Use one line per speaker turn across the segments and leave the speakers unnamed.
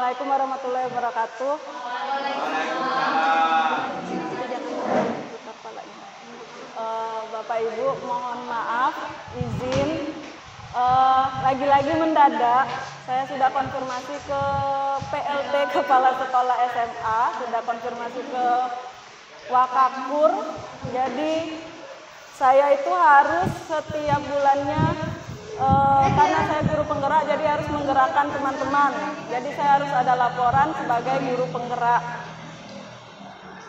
Assalamualaikum warahmatullahi wabarakatuh. Bapak Ibu, mohon maaf, izin. Lagi-lagi mendadak, saya sudah konfirmasi ke PLT Kepala Sekolah SMA, sudah konfirmasi ke Wakakur. Jadi saya itu harus setiap bulannya, karena saya guru penggerak, jadi harus menggerakkan teman-teman. Jadi saya harus ada laporan sebagai guru penggerak.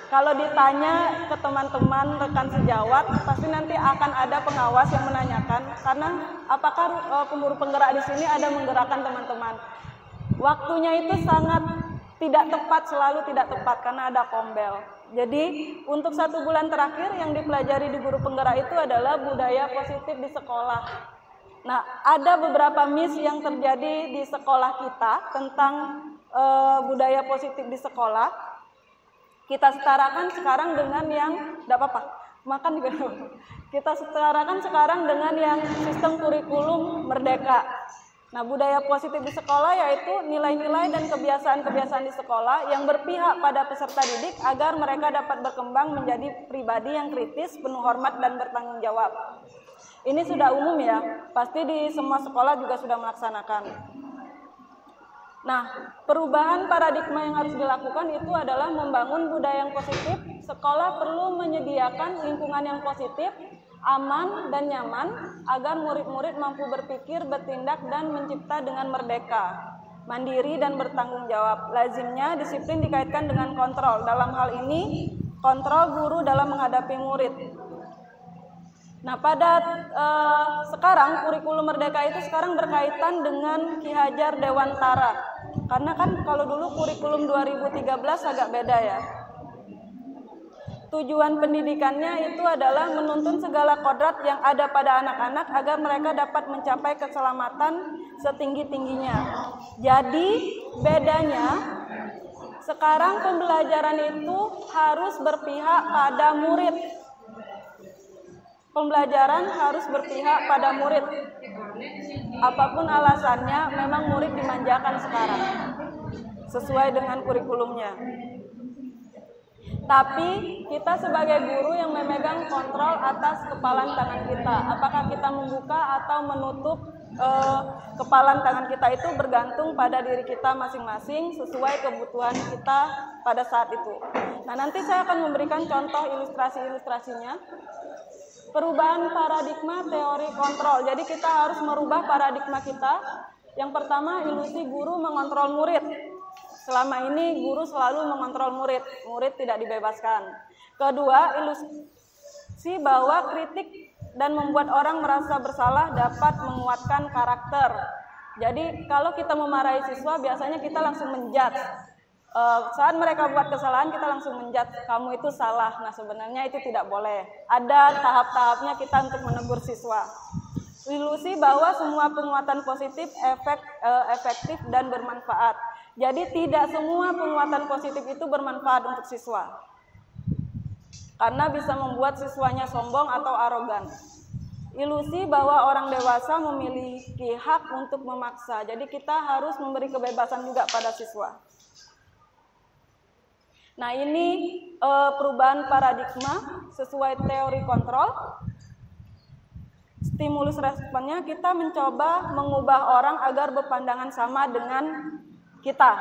Kalau ditanya ke teman-teman rekan sejawat, pasti nanti akan ada pengawas yang menanyakan, karena apakah pemburu penggerak di sini ada menggerakkan teman-teman. Waktunya itu sangat tidak tepat, selalu tidak tepat karena ada kombel. Jadi untuk 1 bulan terakhir yang dipelajari di guru penggerak itu adalah budaya positif di sekolah. Nah, ada beberapa miss yang terjadi di sekolah kita tentang budaya positif di sekolah. Kita setarakan sekarang dengan yang, tidak apa-apa, makan juga. Kita setarakan sekarang dengan yang sistem kurikulum merdeka. Nah, budaya positif di sekolah yaitu nilai-nilai dan kebiasaan-kebiasaan di sekolah yang berpihak pada peserta didik agar mereka dapat berkembang menjadi pribadi yang kritis, penuh hormat, dan bertanggung jawab. Ini sudah umum ya, pasti di semua sekolah juga sudah melaksanakan. Nah, perubahan paradigma yang harus dilakukan itu adalah membangun budaya yang positif. Sekolah perlu menyediakan lingkungan yang positif, aman dan nyaman agar murid-murid mampu berpikir, bertindak, dan mencipta dengan merdeka, mandiri, dan bertanggung jawab. Lazimnya disiplin dikaitkan dengan kontrol. Dalam hal ini, kontrol guru dalam menghadapi murid. Nah, pada sekarang kurikulum merdeka itu sekarang berkaitan dengan Ki Hajar Dewantara. Karena kan kalau dulu kurikulum 2013 agak beda ya. Tujuan pendidikannya itu adalah menuntun segala kodrat yang ada pada anak-anak agar mereka dapat mencapai keselamatan setinggi-tingginya. Jadi bedanya sekarang pembelajaran itu harus berpihak pada murid. Pembelajaran harus berpihak pada murid. Apapun alasannya, memang murid dimanjakan sekarang sesuai dengan kurikulumnya. Tapi kita sebagai guru yang memegang kontrol atas kepalan tangan kita. Apakah kita membuka atau menutup kepalan tangan kita itu bergantung pada diri kita masing-masing sesuai kebutuhan kita pada saat itu. Nah, nanti saya akan memberikan contoh ilustrasi-ilustrasinya. Perubahan paradigma teori kontrol. Jadi kita harus merubah paradigma kita. Yang pertama, ilusi guru mengontrol murid. Selama ini guru selalu mengontrol murid. Murid tidak dibebaskan. Kedua, ilusi bahwa kritik dan membuat orang merasa bersalah dapat menguatkan karakter. Jadi kalau kita memarahi siswa, biasanya kita langsung menjudge. Saat mereka buat kesalahan, kita langsung menjudge, kamu itu salah. Nah, sebenarnya itu tidak boleh. Ada tahap-tahapnya kita untuk menegur siswa. Ilusi bahwa semua penguatan positif efektif dan bermanfaat. Jadi tidak semua penguatan positif itu bermanfaat untuk siswa, karena bisa membuat siswanya sombong atau arogan. Ilusi bahwa orang dewasa memiliki hak untuk memaksa. Jadi kita harus memberi kebebasan juga pada siswa. Nah, ini perubahan paradigma sesuai teori kontrol. Stimulus responnya, kita mencoba mengubah orang agar berpandangan sama dengan kita.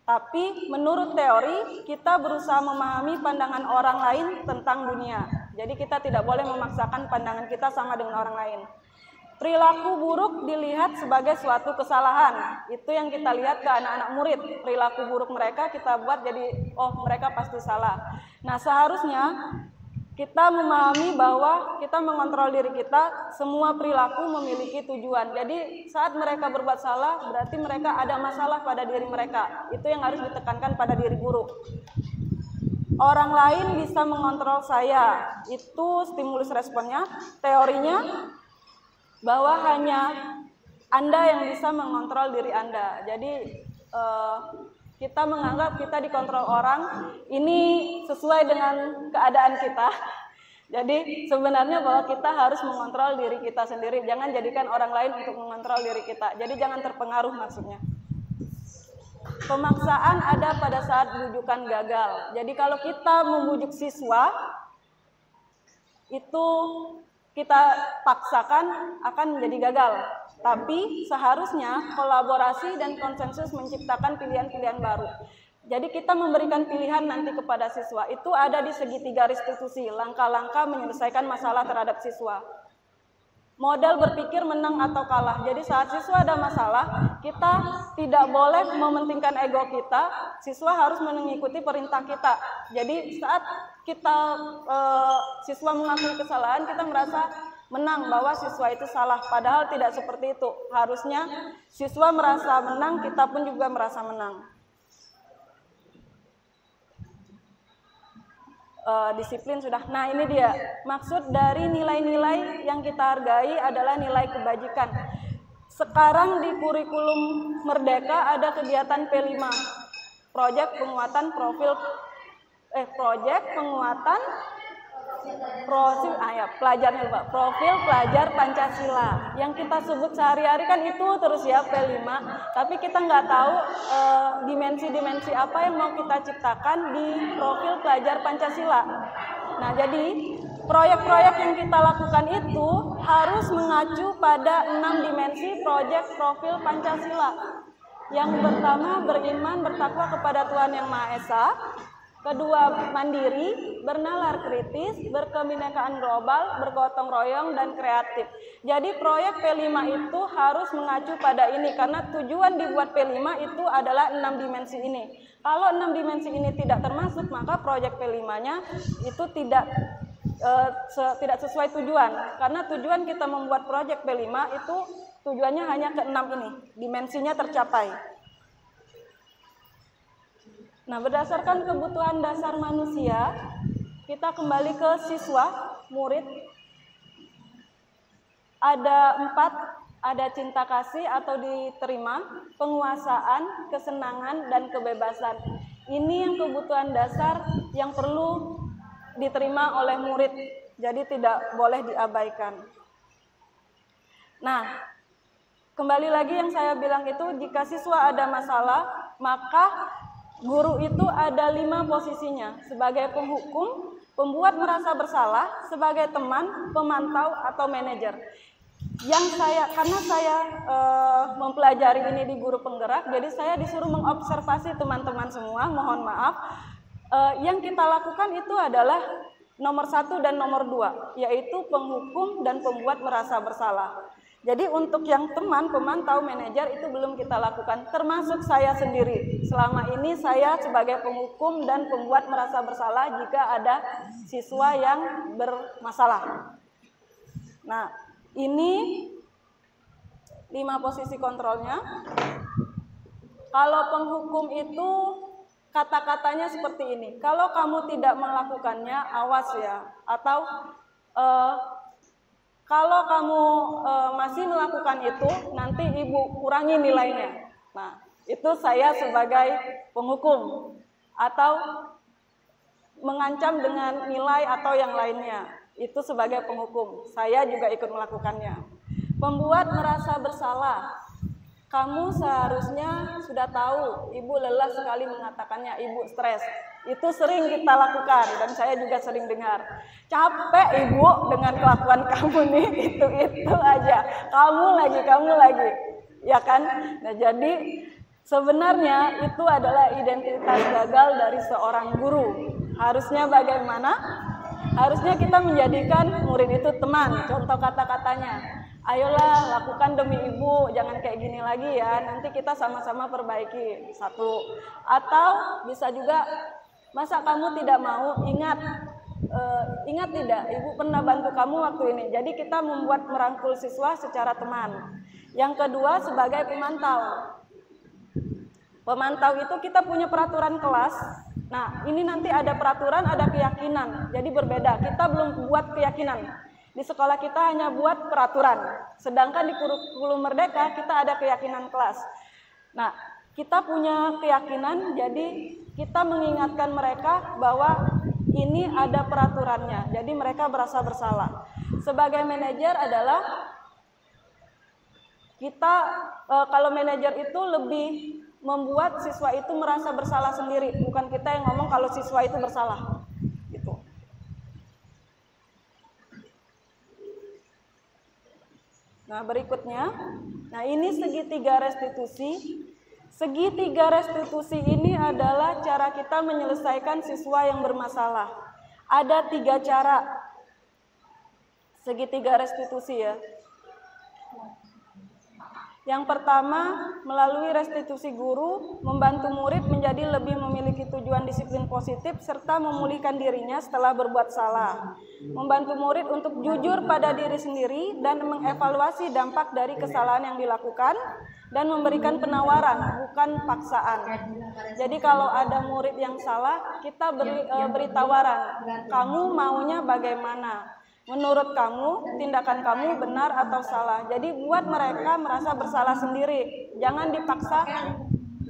Tapi menurut teori, kita berusaha memahami pandangan orang lain tentang dunia. Jadi kita tidak boleh memaksakan pandangan kita sama dengan orang lain. Perilaku buruk dilihat sebagai suatu kesalahan. Itu yang kita lihat ke anak-anak murid. Perilaku buruk mereka kita buat jadi, oh mereka pasti salah. Nah, seharusnya kita memahami bahwa kita mengontrol diri kita, semua perilaku memiliki tujuan. Jadi saat mereka berbuat salah, berarti mereka ada masalah pada diri mereka. Itu yang harus ditekankan pada diri guru. Orang lain bisa mengontrol saya. Itu stimulus responnya. Teorinya bahwa hanya Anda yang bisa mengontrol diri Anda. Jadi kita menganggap kita dikontrol orang, ini sesuai dengan keadaan kita. Jadi sebenarnya bahwa kita harus mengontrol diri kita sendiri. Jangan jadikan orang lain untuk mengontrol diri kita. Jadi jangan terpengaruh maksudnya. Pemaksaan ada pada saat bujukan gagal. Jadi kalau kita membujuk siswa, itu kita paksakan akan menjadi gagal. Tapi seharusnya kolaborasi dan konsensus menciptakan pilihan-pilihan baru. Jadi kita memberikan pilihan nanti kepada siswa. Itu ada di segitiga restitusi, langkah-langkah menyelesaikan masalah terhadap siswa. Model berpikir menang atau kalah. Jadi saat siswa ada masalah, kita tidak boleh mementingkan ego kita. Siswa harus mengikuti perintah kita. Jadi saat kita siswa mengakui kesalahan, kita merasa menang bahwa siswa itu salah. Padahal tidak seperti itu. Harusnya siswa merasa menang, kita pun juga merasa menang. Disiplin sudah. Nah, ini dia maksud dari nilai-nilai yang kita hargai adalah nilai kebajikan. Sekarang di kurikulum Merdeka ada kegiatan P5, proyek penguatan profil profil pelajar Pancasila. Yang kita sebut sehari-hari kan itu terus ya P5, tapi kita nggak tahu dimensi-dimensi apa yang mau kita ciptakan di profil pelajar Pancasila. Nah, jadi proyek-proyek yang kita lakukan itu harus mengacu pada 6 dimensi proyek profil Pancasila. Yang pertama, beriman bertakwa kepada Tuhan Yang Maha Esa. Kedua, mandiri, bernalar kritis, berkebinekaan global, bergotong royong, dan kreatif. Jadi proyek P5 itu harus mengacu pada ini, karena tujuan dibuat P5 itu adalah 6 dimensi ini. Kalau 6 dimensi ini tidak termasuk, maka proyek P5-nya itu tidak sesuai tujuan. Karena tujuan kita membuat proyek P5 itu tujuannya hanya ke 6 ini, dimensinya tercapai. Nah, berdasarkan kebutuhan dasar manusia, kita kembali ke siswa, murid. Ada 4, ada cinta kasih atau diterima, penguasaan, kesenangan, dan kebebasan. Ini yang kebutuhan dasar yang perlu diterima oleh murid, jadi tidak boleh diabaikan. Nah, kembali lagi yang saya bilang itu, jika siswa ada masalah, maka guru itu ada 5 posisinya, sebagai penghukum, pembuat merasa bersalah, sebagai teman, pemantau, atau manajer. Karena saya mempelajari ini di guru penggerak, jadi saya disuruh mengobservasi teman-teman semua, mohon maaf. Yang kita lakukan itu adalah nomor 1 dan nomor 2, yaitu penghukum dan pembuat merasa bersalah. Jadi untuk yang teman, pemantau, manajer itu belum kita lakukan, termasuk saya sendiri. Selama ini saya sebagai penghukum dan pembuat merasa bersalah jika ada siswa yang bermasalah. Nah, ini 5 posisi kontrolnya. Kalau penghukum itu kata-katanya seperti ini, kalau kamu tidak melakukannya, awas ya. Atau kalau kamu masih melakukan itu, nanti ibu kurangi nilainya. Nah, itu saya sebagai penghukum. Atau mengancam dengan nilai atau yang lainnya. Itu sebagai penghukum. Saya juga ikut melakukannya. Pembuat merasa bersalah. Kamu seharusnya sudah tahu, ibu lelah sekali mengatakannya, ibu stres. Itu sering kita lakukan dan saya juga sering dengar. Capek ibu dengan kelakuan kamu nih, itu aja. Kamu lagi. Ya kan? Nah, jadi sebenarnya itu adalah identitas gagal dari seorang guru. Harusnya bagaimana? Harusnya kita menjadikan murid itu teman. Contoh kata-katanya. Ayolah, lakukan demi ibu, jangan kayak gini lagi ya, nanti kita sama-sama perbaiki. 1. Atau bisa juga, masa kamu tidak mau, ingat tidak, ibu pernah bantu kamu waktu ini. Jadi kita membuat merangkul siswa secara teman. Yang kedua, sebagai pemantau. Pemantau itu kita punya peraturan kelas. Nah, ini nanti ada peraturan, ada keyakinan, jadi berbeda. Kita belum buat keyakinan. Di sekolah kita hanya buat peraturan, sedangkan di kurikulum Merdeka kita ada keyakinan kelas. Nah, kita punya keyakinan, jadi kita mengingatkan mereka bahwa ini ada peraturannya, jadi mereka berasa bersalah. Sebagai manajer adalah kita, kalau manajer itu lebih membuat siswa itu merasa bersalah sendiri, bukan kita yang ngomong kalau siswa itu bersalah. Gitu. Nah, berikutnya, nah ini segitiga restitusi. Segitiga restitusi ini adalah cara kita menyelesaikan siswa yang bermasalah. Ada 3 cara segitiga restitusi ya. Yang pertama, melalui restitusi guru, membantu murid menjadi lebih memiliki tujuan disiplin positif serta memulihkan dirinya setelah berbuat salah. Membantu murid untuk jujur pada diri sendiri dan mengevaluasi dampak dari kesalahan yang dilakukan dan memberikan penawaran, bukan paksaan. Jadi kalau ada murid yang salah, kita beri tawaran, kamu maunya bagaimana? Menurut kamu, tindakan kamu benar atau salah. Jadi buat mereka merasa bersalah sendiri. Jangan dipaksa,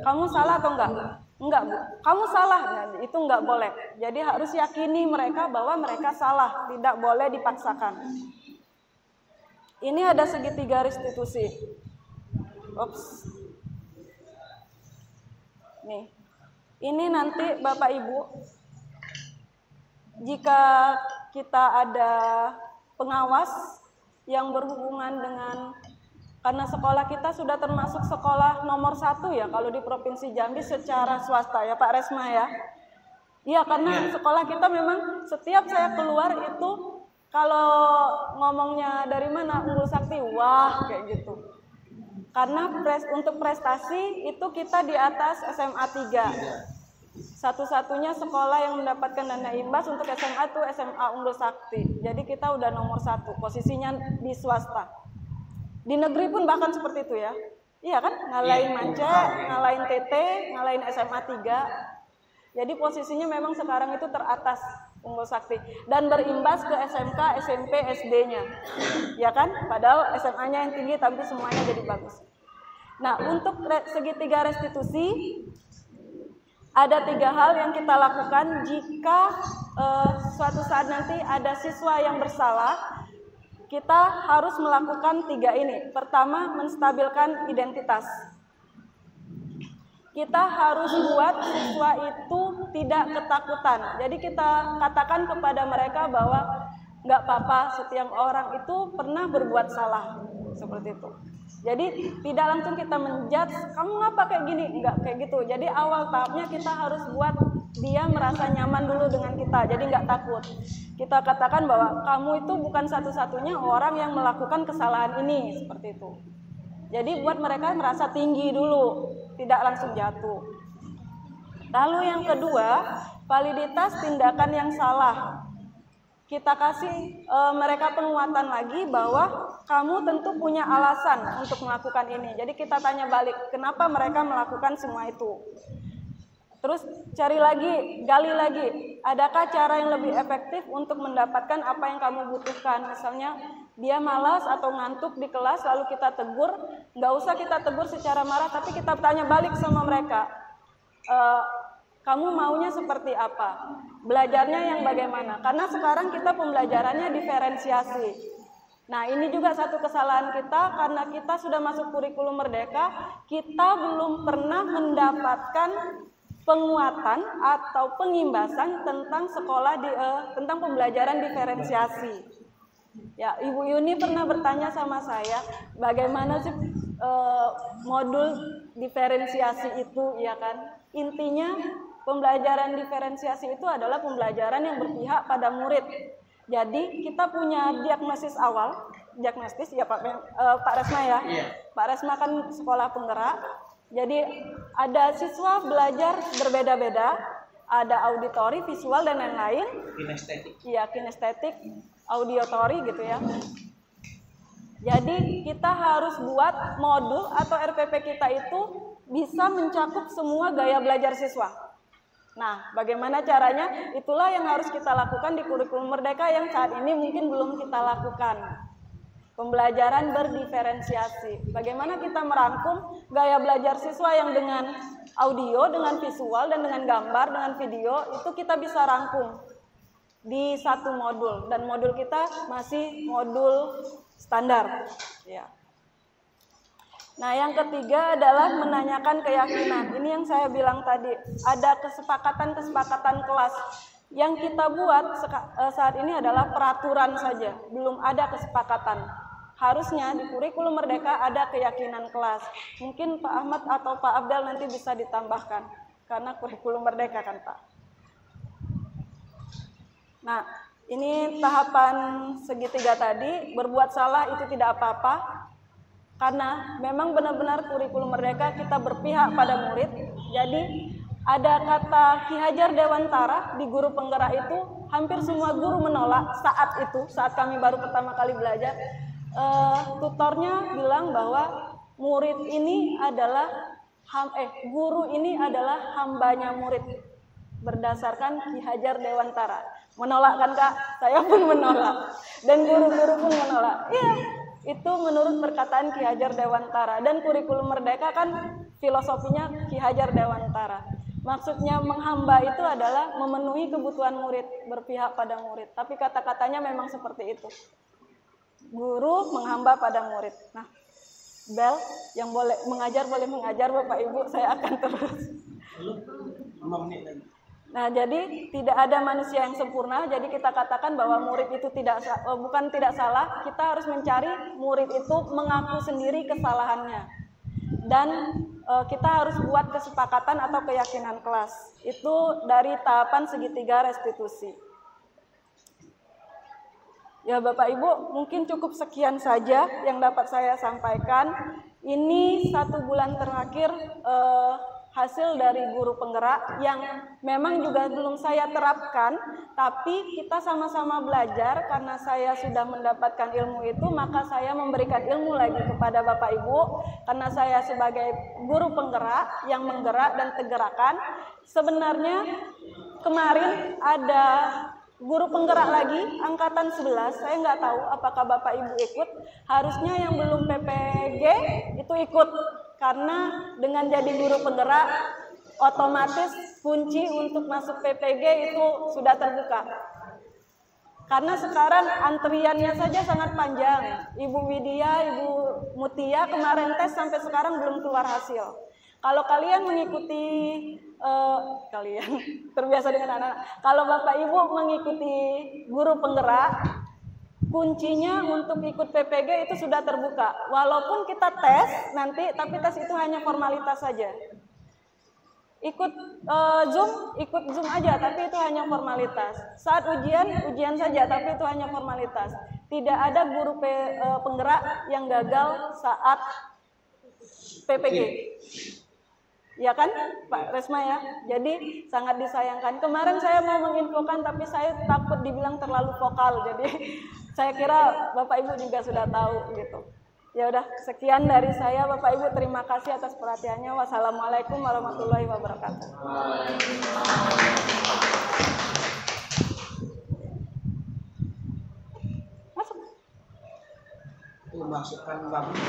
kamu salah atau enggak? Enggak, Bu. Kamu salah. Nah, itu enggak boleh. Jadi harus yakini mereka bahwa mereka salah. Tidak boleh dipaksakan. Ini ada segitiga restitusi. Ops. Nih. Ini nanti Bapak Ibu, jika kita ada pengawas yang berhubungan dengan, karena sekolah kita sudah termasuk sekolah nomor 1 ya kalau di Provinsi Jambi secara swasta ya Pak Resma ya. Iya, karena sekolah kita memang setiap saya keluar itu kalau ngomongnya dari mana Unggul Sakti, wah kayak gitu. Karena untuk prestasi itu kita di atas SMA 3. Satu-satunya sekolah yang mendapatkan dana imbas untuk SMA itu SMA Unggul Sakti. Jadi kita udah nomor 1, posisinya di swasta. Di negeri pun bahkan seperti itu ya. Iya kan? Ngalahin Mance, ngalahin TT, ngalahin SMA 3. Jadi posisinya memang sekarang itu teratas Unggul Sakti. Dan berimbas ke SMK, SMP, SD-nya. Ya kan? Padahal SMA-nya yang tinggi tapi semuanya jadi bagus. Nah, untuk segitiga restitusi, ada 3 hal yang kita lakukan jika suatu saat nanti ada siswa yang bersalah. Kita harus melakukan 3 ini. Pertama, menstabilkan identitas. Kita harus buat siswa itu tidak ketakutan. Jadi kita katakan kepada mereka bahwa nggak apa-apa, setiap orang itu pernah berbuat salah. Seperti itu. Jadi tidak langsung kita menjudge, kamu ngapa kayak gini, enggak kayak gitu. Jadi awal tahapnya kita harus buat dia merasa nyaman dulu dengan kita, jadi nggak takut. Kita katakan bahwa kamu itu bukan satu-satunya orang yang melakukan kesalahan ini, seperti itu. Jadi buat mereka merasa tinggi dulu, tidak langsung jatuh. Lalu yang kedua, validitas tindakan yang salah. Kita kasih mereka penguatan lagi bahwa kamu tentu punya alasan untuk melakukan ini. Jadi kita tanya balik, kenapa mereka melakukan semua itu? Terus cari lagi, gali lagi, adakah cara yang lebih efektif untuk mendapatkan apa yang kamu butuhkan? Misalnya dia malas atau ngantuk di kelas, lalu kita tegur, nggak usah kita tegur secara marah, tapi kita tanya balik sama mereka. Kamu maunya seperti apa? Belajarnya yang bagaimana? Karena sekarang kita pembelajarannya diferensiasi. Nah, ini juga satu kesalahan kita karena kita sudah masuk kurikulum merdeka, kita belum pernah mendapatkan penguatan atau pengimbasan tentang sekolah tentang pembelajaran diferensiasi. Ya, Ibu Yuni pernah bertanya sama saya, bagaimana sih modul diferensiasi itu, ya kan? Intinya pembelajaran diferensiasi itu adalah pembelajaran yang berpihak pada murid. Jadi kita punya diagnosis awal, diagnostis ya Pak Resma ya. Iya. Pak Resma kan sekolah penggerak. Jadi ada siswa belajar berbeda-beda, ada auditori, visual dan lain-lain. Kinestetik. Iya, kinestetik, auditory gitu ya. Jadi kita harus buat modul atau RPP kita itu bisa mencakup semua gaya belajar siswa. Nah, bagaimana caranya? Itulah yang harus kita lakukan di kurikulum merdeka yang saat ini mungkin belum kita lakukan. Pembelajaran berdiferensiasi. Bagaimana kita merangkum gaya belajar siswa yang dengan audio, dengan visual, dan dengan gambar, dengan video, itu kita bisa rangkum di satu modul. Dan modul kita masih modul standar. Ya. Nah, yang ketiga adalah menanyakan keyakinan. Ini yang saya bilang tadi, ada kesepakatan-kesepakatan kelas. Yang kita buat saat ini adalah peraturan saja, belum ada kesepakatan. Harusnya di kurikulum Merdeka ada keyakinan kelas. Mungkin Pak Ahmad atau Pak Abdal nanti bisa ditambahkan, karena kurikulum Merdeka kan Pak. Nah, ini tahapan segitiga tadi, berbuat salah itu tidak apa-apa. Karena memang benar-benar kurikulum Merdeka kita berpihak pada murid. Jadi ada kata Ki Hajar Dewantara di guru penggerak itu, hampir semua guru menolak saat itu, saat kami baru pertama kali belajar. Tutornya bilang bahwa murid ini adalah guru ini adalah hambanya murid berdasarkan Ki Hajar Dewantara. Menolak kan Kak? Saya pun menolak dan guru-guru pun menolak. Iya, itu menurut perkataan Ki Hajar Dewantara, dan kurikulum Merdeka kan filosofinya Ki Hajar Dewantara. Maksudnya menghamba itu adalah memenuhi kebutuhan murid, berpihak pada murid. Tapi kata-katanya memang seperti itu. Guru menghamba pada murid. Nah, Bel yang boleh mengajar Bapak Ibu, saya akan terus. Nah, jadi tidak ada manusia yang sempurna. Jadi kita katakan bahwa murid itu bukan tidak salah. Kita harus mencari murid itu mengaku sendiri kesalahannya. Dan kita harus buat kesepakatan atau keyakinan kelas. Itu dari tahapan segitiga restitusi. Ya Bapak Ibu, mungkin cukup sekian saja yang dapat saya sampaikan. Ini 1 bulan terakhir hasil dari guru penggerak yang memang juga belum saya terapkan, tapi kita sama-sama belajar. Karena saya sudah mendapatkan ilmu itu, maka saya memberikan ilmu lagi kepada Bapak Ibu. Karena saya sebagai guru penggerak yang menggerak dan tergerakkan. Sebenarnya kemarin ada guru penggerak lagi, angkatan 11, saya nggak tahu apakah Bapak Ibu ikut. Harusnya yang belum PPG itu ikut, karena dengan jadi guru penggerak, otomatis kunci untuk masuk PPG itu sudah terbuka. Karena sekarang antriannya saja sangat panjang. Ibu Widya, Ibu Mutia kemarin tes sampai sekarang belum keluar hasil. Kalau kalian mengikuti, kalian terbiasa dengan anak-anak, kalau Bapak Ibu mengikuti guru penggerak, kuncinya untuk ikut PPG itu sudah terbuka. Walaupun kita tes nanti, tapi tes itu hanya formalitas saja. Ikut ikut Zoom aja, tapi itu hanya formalitas. Saat ujian saja, tapi itu hanya formalitas. Tidak ada guru penggerak yang gagal saat PPG. Ya kan Pak Resma ya, jadi sangat disayangkan. Kemarin saya mau menginfokan tapi saya takut dibilang terlalu vokal, jadi saya kira Bapak Ibu juga sudah tahu gitu. Ya udah, sekian dari saya Bapak Ibu, terima kasih atas perhatiannya. Wassalamualaikum warahmatullahi wabarakatuh. Masuk.
Itu masukan bagus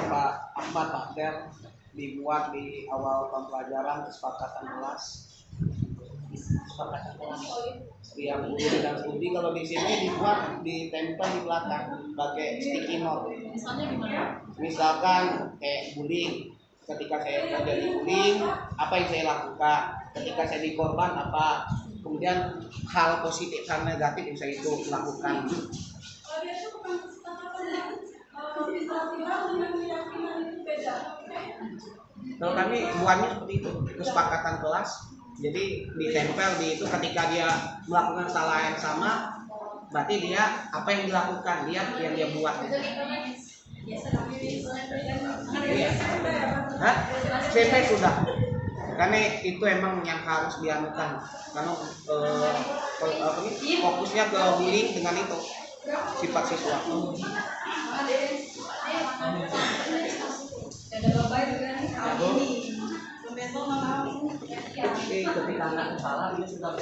Pak Ahmad, Pak Abdal, dibuat di awal pembelajaran kesepakatan kelas. Yang guru dan studi kalau di sini dibuat ditempel di belakang pakai sticky note.
Misalnya gimana?
Misalkan kayak bullying. Ketika saya terjadi bullying, apa yang saya lakukan? Ketika saya dikorban, apa? Kemudian hal positif, hal negatif yang saya itu lakukan. Kalau kami buatnya seperti itu, kesepakatan kelas. Jadi ditempel di itu, ketika dia melakukan salah yang sama, berarti dia apa yang dilakukan, dia yang dia buat. Iya. Hah? CP sudah. Karena itu emang yang harus dianukan. Karena fokusnya ke bullying dengan itu sifat siswa.
Ada bapak juga nih kalau ini.
Ketika anak salah dia sudah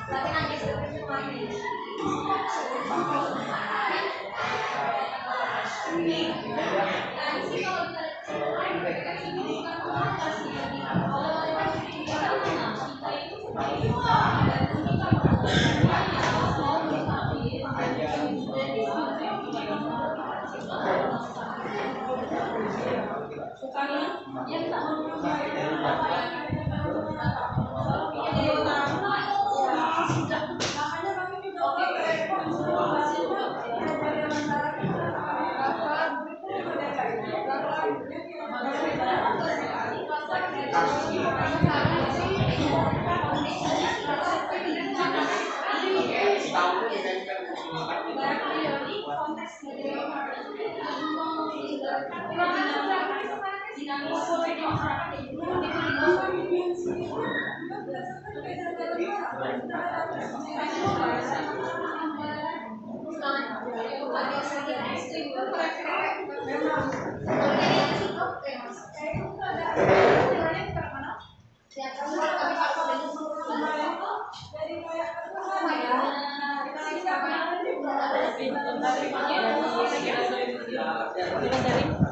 Tapi nanti
Dari